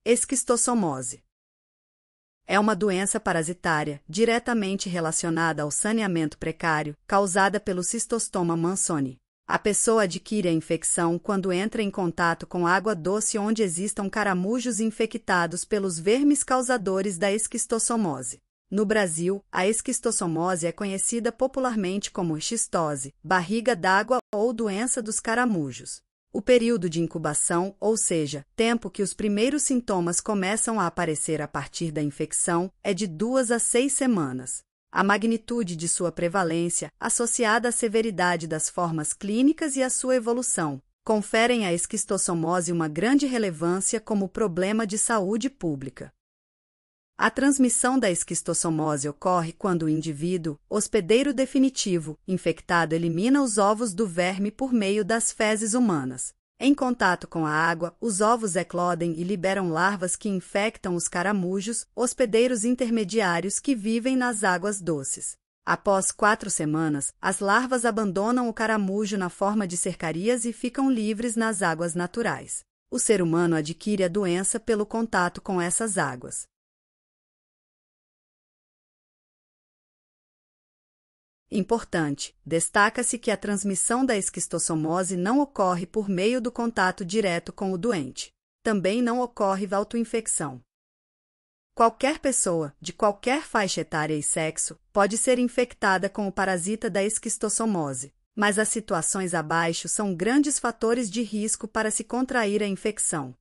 Esquistossomose. É uma doença parasitária, diretamente relacionada ao saneamento precário, causada pelo Cistostoma mansoni. A pessoa adquire a infecção quando entra em contato com água doce onde existam caramujos infectados pelos vermes causadores da esquistossomose. No Brasil, a esquistossomose é conhecida popularmente como xistose, barriga d'água ou doença dos caramujos. O período de incubação, ou seja, tempo que os primeiros sintomas começam a aparecer a partir da infecção, é de 2 a 6 semanas. A magnitude de sua prevalência, associada à severidade das formas clínicas e à sua evolução, conferem à esquistossomose uma grande relevância como problema de saúde pública. A transmissão da esquistossomose ocorre quando o indivíduo, hospedeiro definitivo, infectado elimina os ovos do verme por meio das fezes humanas. Em contato com a água, os ovos eclodem e liberam larvas que infectam os caramujos, hospedeiros intermediários que vivem nas águas doces. Após 4 semanas, as larvas abandonam o caramujo na forma de cercarias e ficam livres nas águas naturais. O ser humano adquire a doença pelo contato com essas águas. Importante, destaca-se que a transmissão da esquistossomose não ocorre por meio do contato direto com o doente. Também não ocorre autoinfecção. Qualquer pessoa, de qualquer faixa etária e sexo, pode ser infectada com o parasita da esquistossomose, mas as situações abaixo são grandes fatores de risco para se contrair a infecção.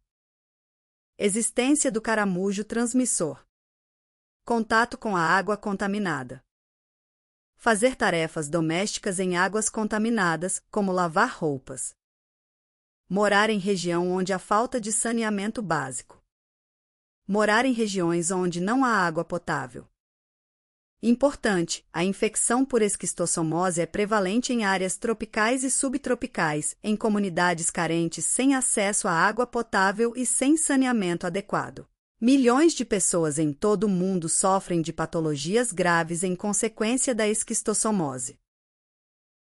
Existência do caramujo transmissor. Contato com a água contaminada. Fazer tarefas domésticas em águas contaminadas, como lavar roupas. Morar em região onde há falta de saneamento básico. Morar em regiões onde não há água potável. Importante, a infecção por esquistossomose é prevalente em áreas tropicais e subtropicais, em comunidades carentes sem acesso à água potável e sem saneamento adequado. Milhões de pessoas em todo o mundo sofrem de patologias graves em consequência da esquistossomose.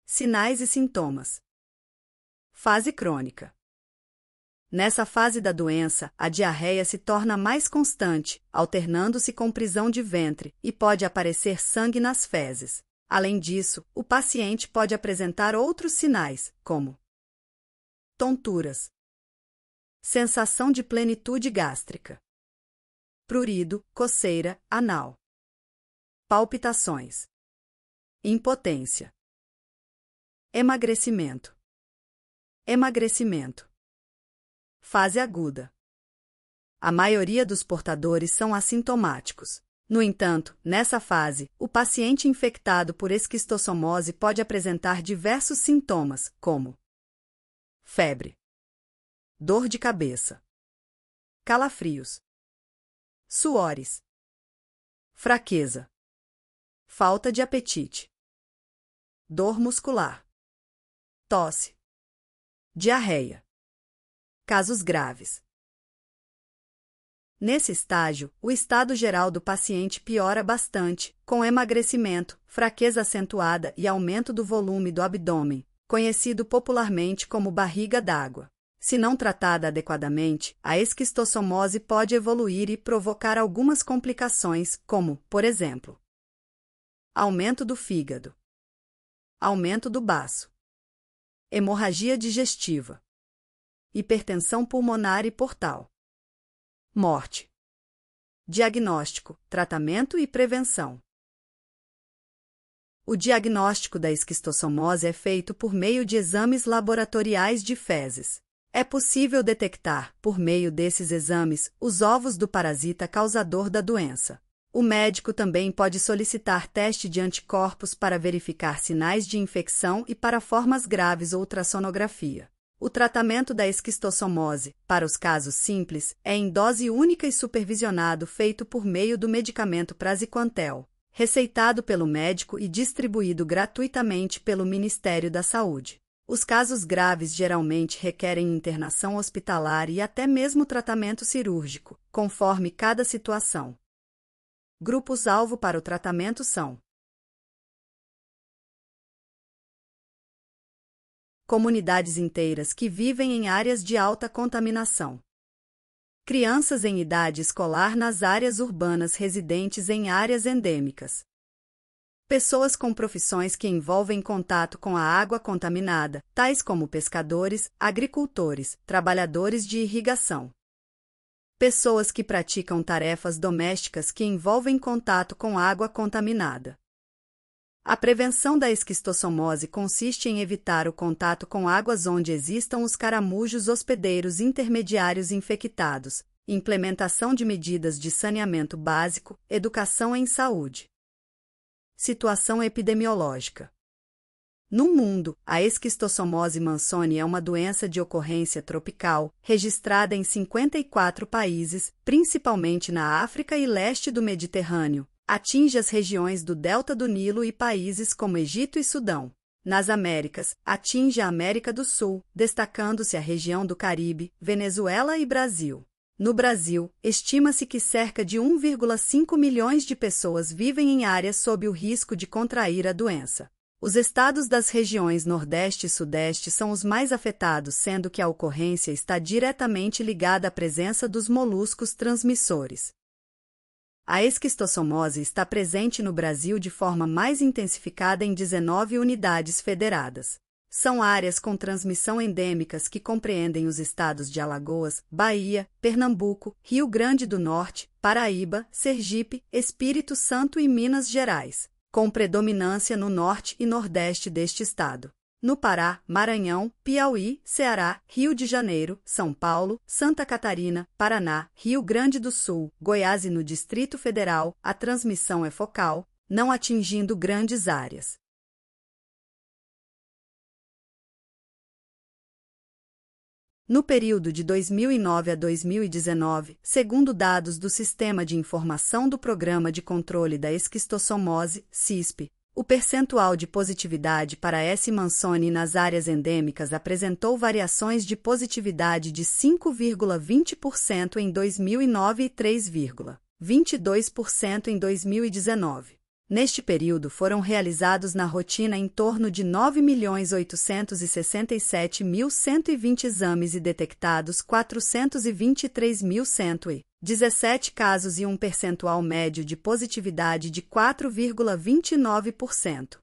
Sinais e sintomas. Fase crônica. Nessa fase da doença, a diarreia se torna mais constante, alternando-se com prisão de ventre, e pode aparecer sangue nas fezes. Além disso, o paciente pode apresentar outros sinais, como tonturas, sensação de plenitude gástrica, prurido, coceira, anal, palpitações, impotência, emagrecimento. Emagrecimento. Fase aguda. A maioria dos portadores são assintomáticos. No entanto, nessa fase, o paciente infectado por esquistossomose pode apresentar diversos sintomas, como febre, dor de cabeça, calafrios, suores, fraqueza, falta de apetite, dor muscular, tosse, diarreia. Casos graves. Nesse estágio, o estado geral do paciente piora bastante, com emagrecimento, fraqueza acentuada e aumento do volume do abdômen, conhecido popularmente como barriga d'água. Se não tratada adequadamente, a esquistossomose pode evoluir e provocar algumas complicações, como, por exemplo, aumento do fígado, aumento do baço, hemorragia digestiva, hipertensão pulmonar e portal, morte. Diagnóstico, tratamento e prevenção. O diagnóstico da esquistossomose é feito por meio de exames laboratoriais de fezes. É possível detectar, por meio desses exames, os ovos do parasita causador da doença. O médico também pode solicitar teste de anticorpos para verificar sinais de infecção e para formas graves ou ultrassonografia. O tratamento da esquistossomose, para os casos simples, é em dose única e supervisionado feito por meio do medicamento praziquantel, receitado pelo médico e distribuído gratuitamente pelo Ministério da Saúde. Os casos graves geralmente requerem internação hospitalar e até mesmo tratamento cirúrgico, conforme cada situação. Grupos-alvo para o tratamento são: comunidades inteiras que vivem em áreas de alta contaminação, Crianças em idade escolar nas áreas urbanas residentes em áreas endêmicas. Pessoas com profissões que envolvem contato com a água contaminada, tais como pescadores, agricultores, trabalhadores de irrigação. Pessoas que praticam tarefas domésticas que envolvem contato com água contaminada. A prevenção da esquistossomose consiste em evitar o contato com águas onde existam os caramujos hospedeiros intermediários infectados, implementação de medidas de saneamento básico, educação em saúde. Situação epidemiológica. No mundo, a esquistossomose Manson é uma doença de ocorrência tropical, registrada em 54 países, principalmente na África e leste do Mediterrâneo. Atinge as regiões do delta do Nilo e países como Egito e Sudão. Nas Américas, atinge a América do Sul, destacando-se a região do Caribe, Venezuela e Brasil. No Brasil, estima-se que cerca de 1,5 milhões de pessoas vivem em áreas sob o risco de contrair a doença. Os estados das regiões Nordeste e Sudeste são os mais afetados, sendo que a ocorrência está diretamente ligada à presença dos moluscos transmissores. A esquistossomose está presente no Brasil de forma mais intensificada em 19 unidades federadas. São áreas com transmissão endêmicas que compreendem os estados de Alagoas, Bahia, Pernambuco, Rio Grande do Norte, Paraíba, Sergipe, Espírito Santo e Minas Gerais, com predominância no norte e nordeste deste estado. No Pará, Maranhão, Piauí, Ceará, Rio de Janeiro, São Paulo, Santa Catarina, Paraná, Rio Grande do Sul, Goiás e no Distrito Federal, a transmissão é focal, não atingindo grandes áreas. No período de 2009 a 2019, segundo dados do Sistema de Informação do Programa de Controle da Esquistossomose, SISP, o percentual de positividade para S. mansoni nas áreas endêmicas apresentou variações de positividade de 5,20% em 2009 e 3,22% em 2019. Neste período foram realizados na rotina em torno de 9.867.120 exames e detectados 423.117 casos e um percentual médio de positividade de 4,29%.